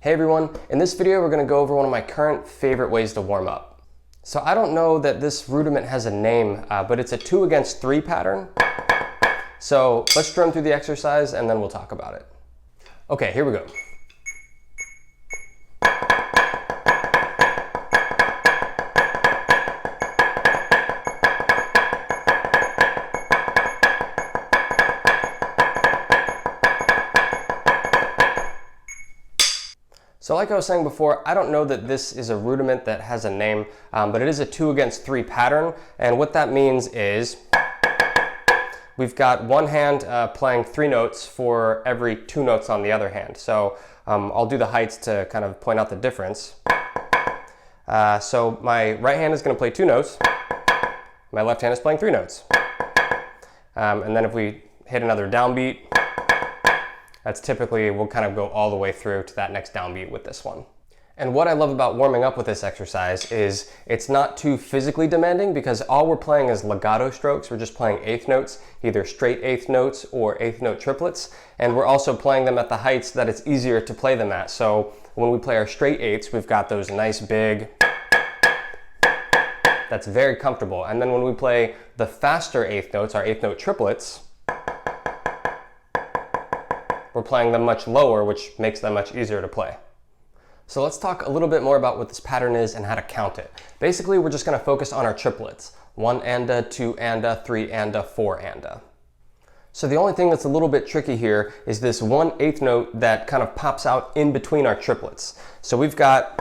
Hey everyone, in this video we're going to go over one of my current favorite ways to warm up. So I don't know that this rudiment has a name, but it's a 2 against 3 pattern. So let's drum through the exercise and then we'll talk about it. Okay, here we go. So like I was saying before, I don't know that this is a rudiment that has a name, but it is a 2 against 3 pattern. And what that means is we've got one hand playing 3 notes for every 2 notes on the other hand. So I'll do the heights to kind of point out the difference. So my right hand is going to play 2 notes. My left hand is playing 3 notes. And then if we hit another downbeat, that's typically, we'll kind of go all the way through to that next downbeat with this one. And what I love about warming up with this exercise is it's not too physically demanding because all we're playing is legato strokes. We're just playing 8th notes, either straight 8th notes or 8th note triplets. And we're also playing them at the heights that it's easier to play them at. So when we play our straight 8ths, we've got those nice big, that's very comfortable. And then when we play the faster 8th notes, our 8th note triplets, we're playing them much lower, which makes them much easier to play. So let's talk a little bit more about what this pattern is and how to count it. Basically, we're just going to focus on our triplets. 1 anda, 2 anda, 3 anda, 4 anda. So the only thing that's a little bit tricky here is this 1/8 note that kind of pops out in between our triplets. So we've got,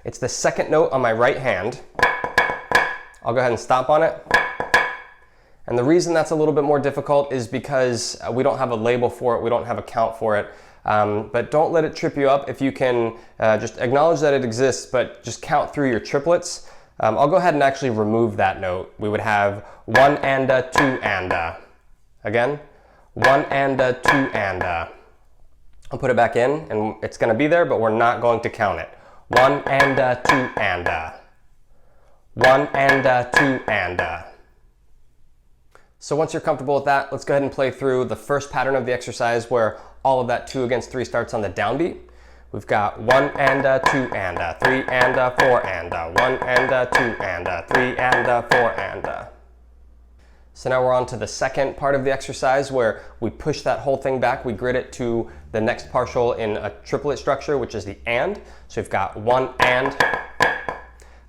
it's the 2nd note on my right hand. I'll go ahead and stomp on it. And the reason that's a little bit more difficult is because we don't have a label for it, we don't have a count for it. But don't let it trip you up. If you can just acknowledge that it exists, but just count through your triplets. I'll go ahead and actually remove that note. We would have 1 anda, 2 anda. Again, 1 anda, 2 anda. I'll put it back in and it's going to be there, but we're not going to count it. 1 anda, 2 anda. 1 anda, 2 anda. So once you're comfortable with that, let's go ahead and play through the first pattern of the exercise where all of that 2 against 3 starts on the downbeat. We've got 1 anda, 2 anda, 3 anda, 4 anda, 1 anda, 2 anda, 3 anda, 4 anda. So now we're on to the second part of the exercise where we push that whole thing back. We grid it to the next partial in a triplet structure, which is the and. So we've got 1 and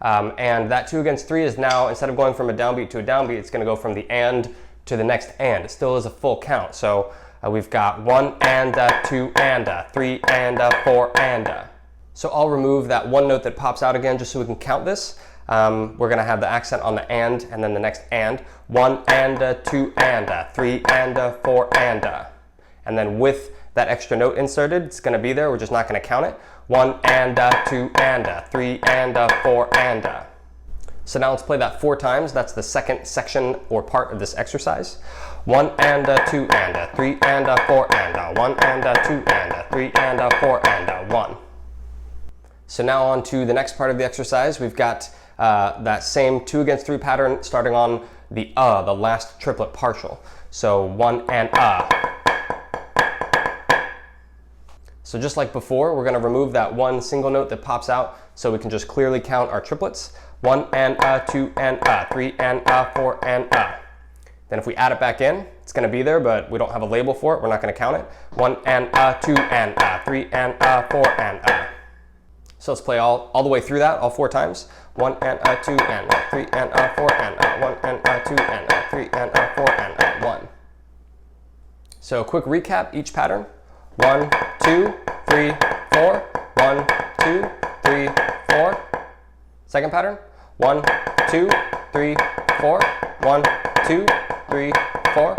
that 2 against 3 is now, instead of going from a downbeat to a downbeat, it's going to go from the and to the next and. It still is a full count. So we've got 1 anda, 2 anda, 3 anda, 4 anda. So I'll remove that one note that pops out again just so we can count this. We're going to have the accent on the and then the next and. 1 anda, 2 anda, 3 anda, 4 anda. And then with that extra note inserted, it's going to be there. We're just not going to count it. 1 anda, 2 anda, 3 anda, 4 anda. So now let's play that 4 times. That's the second section or part of this exercise. 1 anda, 2 anda, 3 anda, 4 anda, 1 anda, 2 anda, 3 anda, 4 anda, 1. So now on to the next part of the exercise. We've got that same 2 against 3 pattern starting on the last triplet partial. So 1 and So just like before, we're going to remove that one single note that pops out so we can just clearly count our triplets. 1 and 2 and 3 and 4 and Then if we add it back in, it's going to be there, but we don't have a label for it. We're not going to count it. 1 and 2 and 3 and 4 and So let's play all the way through that, all 4 times. 1 and 2 and 3 and 4 and 1 and 2 and 3 and 4 and 1. So a quick recap, each pattern. 1, 2, 3, 4. 1, 2, 3, 4. Second pattern. 1, 2, 3, 4. 1, 2, 3, 4.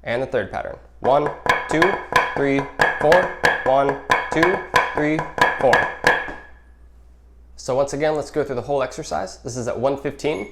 And the third pattern. 1, 2, 3, 4. 1, 2, 3, 4. So once again, let's go through the whole exercise. This is at 1:15.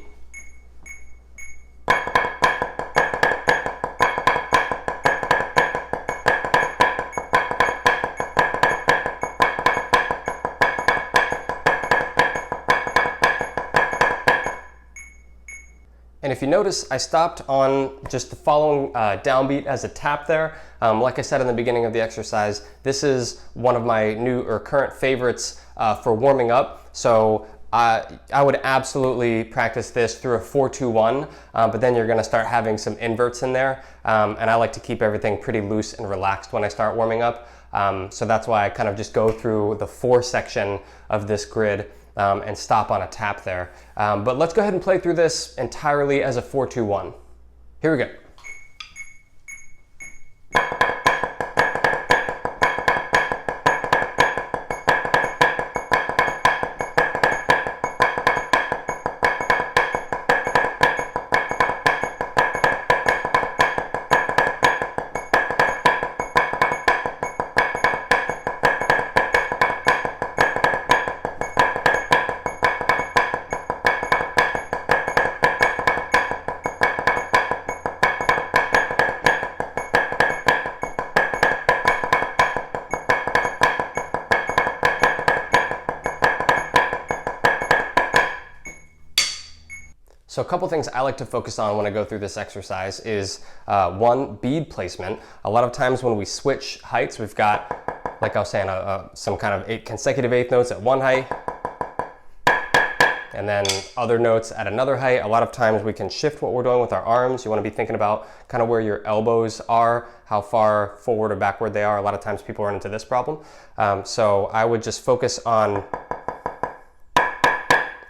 And if if you notice, I stopped on just the following downbeat as a tap there. Like I said in the beginning of the exercise, this is one of my new or current favorites for warming up. So I would absolutely practice this through a 4-2-1, but then you're gonna start having some inverts in there. And I like to keep everything pretty loose and relaxed when I start warming up. So that's why I kind of just go through the 4 section of this grid and stop on a tap there. But let's go ahead and play through this entirely as a 4-2-1. Here we go. So a couple things I like to focus on when I go through this exercise is one, bead placement. A lot of times when we switch heights, we've got, like I was saying, some kind of 8 consecutive eighth notes at one height, and then other notes at another height. A lot of times we can shift what we're doing with our arms. You want to be thinking about kind of where your elbows are, how far forward or backward they are. A lot of times people run into this problem. So I would just focus on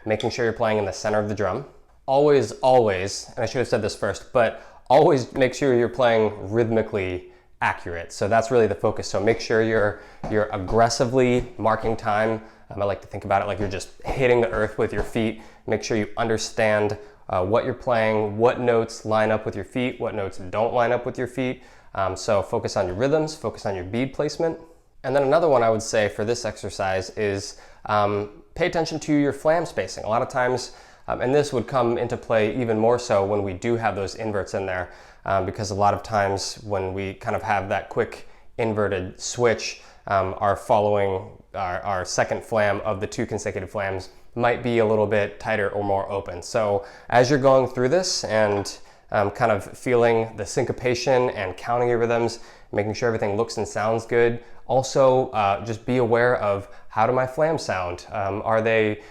making sure you're playing in the center of the drum. Always, and I should have said this first, but always make sure you're playing rhythmically accurate. So that's really the focus. So make sure you're aggressively marking time. I like to think about it like you're just hitting the earth with your feet. Make sure you understand what you're playing, what notes line up with your feet, what notes don't line up with your feet. So focus on your rhythms, focus on your bead placement. And then another one I would say for this exercise is pay attention to your flam spacing. A lot of times, and this would come into play even more so when we do have those inverts in there, because a lot of times when we kind of have that quick inverted switch, our second flam of the 2 consecutive flams might be a little bit tighter or more open. So as you're going through this and kind of feeling the syncopation and counting your rhythms, making sure everything looks and sounds good. Also, just be aware of how do my flams sound? Are they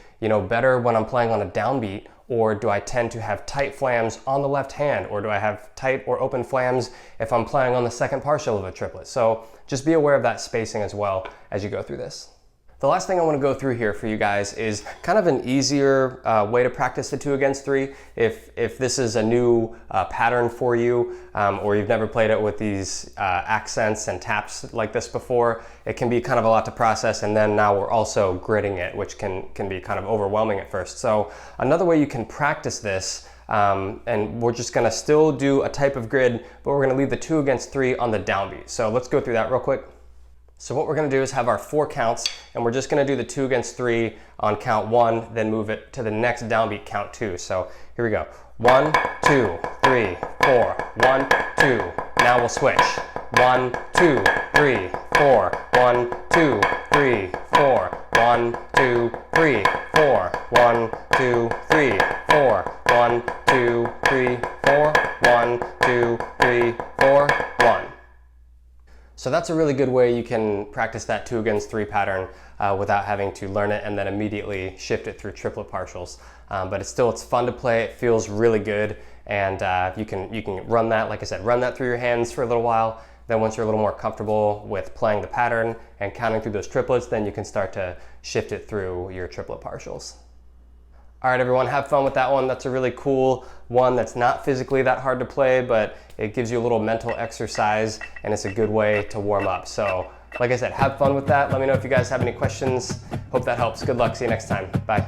better when I'm playing on a downbeat, or do I tend to have tight flams on the left hand, or do I have tight or open flams if I'm playing on the second partial of a triplet? So just be aware of that spacing as well as you go through this. The last thing I want to go through here for you guys is kind of an easier way to practice the 2 against 3. If this is a new pattern for you, or you've never played it with these accents and taps like this before, it can be kind of a lot to process, and then now we're also gridding it, which can be kind of overwhelming at first. So another way you can practice this, and we're just going to still do a type of grid, but we're going to leave the 2 against 3 on the downbeat. So let's go through that real quick. So what we're going to do is have our 4 counts, and we're just going to do the 2 against 3 on count 1, then move it to the next downbeat, count 2. So here we go. 1, 2, 3, 4, 1, 2. Now we'll switch. 1, 2, 3, 4, 1, 2, 3, 4, 1, 2, 3, 4, 1, 2, 3, 4, 1, 2, 3, 4, 1, 2, 3, 4, 1. So that's a really good way you can practice that 2 against 3 pattern without having to learn it and then immediately shift it through triplet partials. But it's fun to play, it feels really good, and you can run that, like I said, run that through your hands for a little while. Then once you're a little more comfortable with playing the pattern and counting through those triplets, then you can start to shift it through your triplet partials. All right, everyone, have fun with that one. That's a really cool one that's not physically that hard to play, but it gives you a little mental exercise, and it's a good way to warm up. So, like I said, have fun with that. Let me know if you guys have any questions. Hope that helps. Good luck. See you next time. Bye.